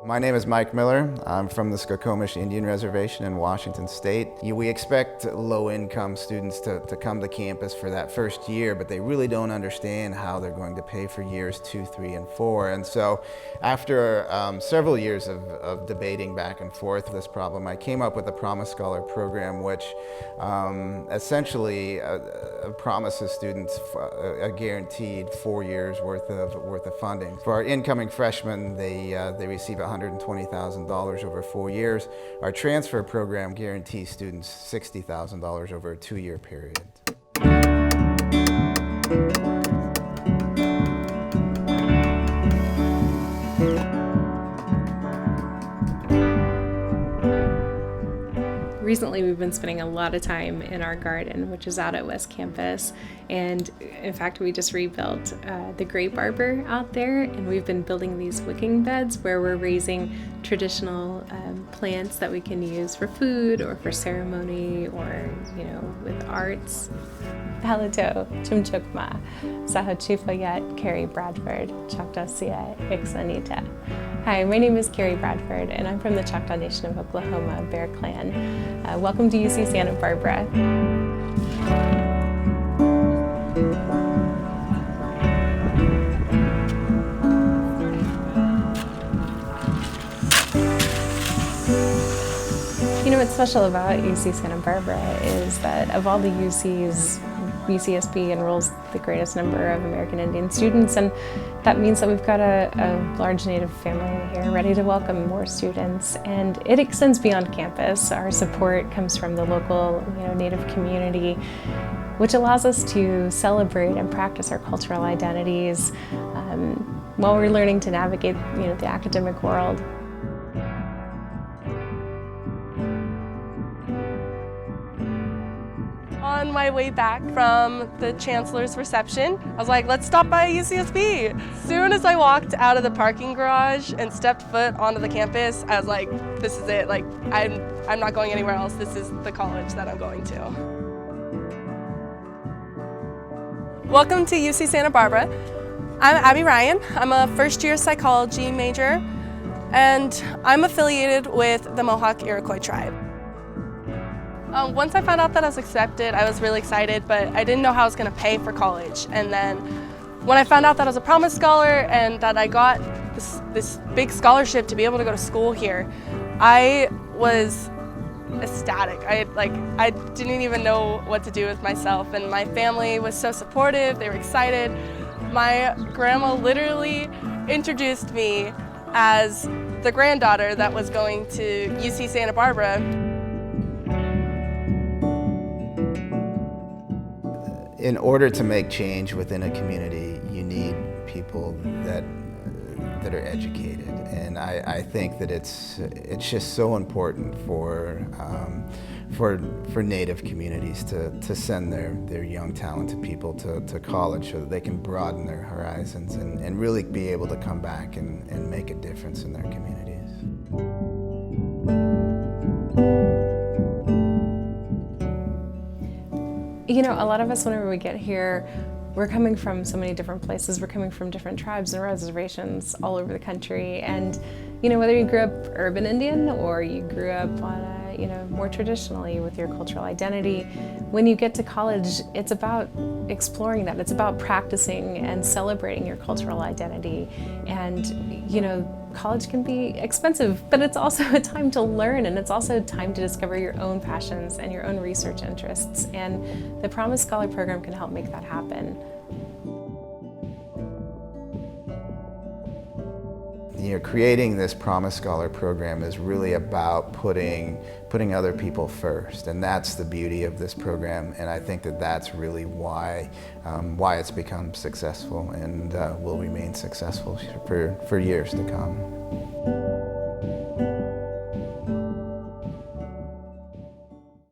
My name is Mike Miller. I'm from the Skokomish Indian Reservation in Washington State. We expect low-income students to come to campus for that first year, but they really don't understand how they're going to pay for years 2, 3, and 4. And so after several years of debating back and forth this problem, I came up with the Promise Scholar program, which essentially promises students a guaranteed 4 years worth of funding. For our incoming freshmen, they receive $120,000 over 4 years. Our transfer program guarantees students $60,000 over a 2-year period. Recently, we've been spending a lot of time in our garden, which is out at West Campus. And in fact, we just rebuilt the grape arbor out there, and we've been building these wicking beds where we're raising traditional plants that we can use for food or for ceremony or, with arts. Halito, Chumchukma, Sahachifayat, Carrie Bradford, Choctawsia, Ixanita. Hi, my name is Carrie Bradford, and I'm from the Choctaw Nation of Oklahoma, Bear Clan. Welcome to UC Santa Barbara. What's special about UC Santa Barbara is that of all the UCs, UCSB enrolls the greatest number of American Indian students, and that means that we've got a large Native family here ready to welcome more students, and it extends beyond campus. Our support comes from the local Native community, which allows us to celebrate and practice our cultural identities while we're learning to navigate the academic world. On my way back from the Chancellor's reception, I was like, let's stop by UCSB. As soon as I walked out of the parking garage and stepped foot onto the campus, I was like, this is it. Like, I'm not going anywhere else. This is the college that I'm going to. Welcome to UC Santa Barbara. I'm Abbey Ryan. I'm a first-year psychology major, and I'm affiliated with the Mohawk Iroquois tribe. Once I found out that I was accepted, I was really excited, but I didn't know how I was going to pay for college. And then when I found out that I was a Promise Scholar and that I got this big scholarship to be able to go to school here, I was ecstatic. I didn't even know what to do with myself, and my family was so supportive. They were excited. My grandma literally introduced me as the granddaughter that was going to UC Santa Barbara. In order to make change within a community, you need people that are educated, and I think that it's just so important for Native communities to send their young talented people to college so that they can broaden their horizons and really be able to come back and make a difference in their communities. A lot of us, whenever we get here, we're coming from so many different places. We're coming from different tribes and reservations all over the country. And, whether you grew up urban Indian or you grew up on more traditionally with your cultural identity, when you get to college, it's about exploring that. It's about practicing and celebrating your cultural identity. And, college can be expensive, but it's also a time to learn, and it's also a time to discover your own passions and your own research interests. And the Promise Scholar program can help make that happen. Creating this Promise Scholar program is really about putting other people first, and that's the beauty of this program, and I think that that's really why it's become successful and will remain successful for years to come.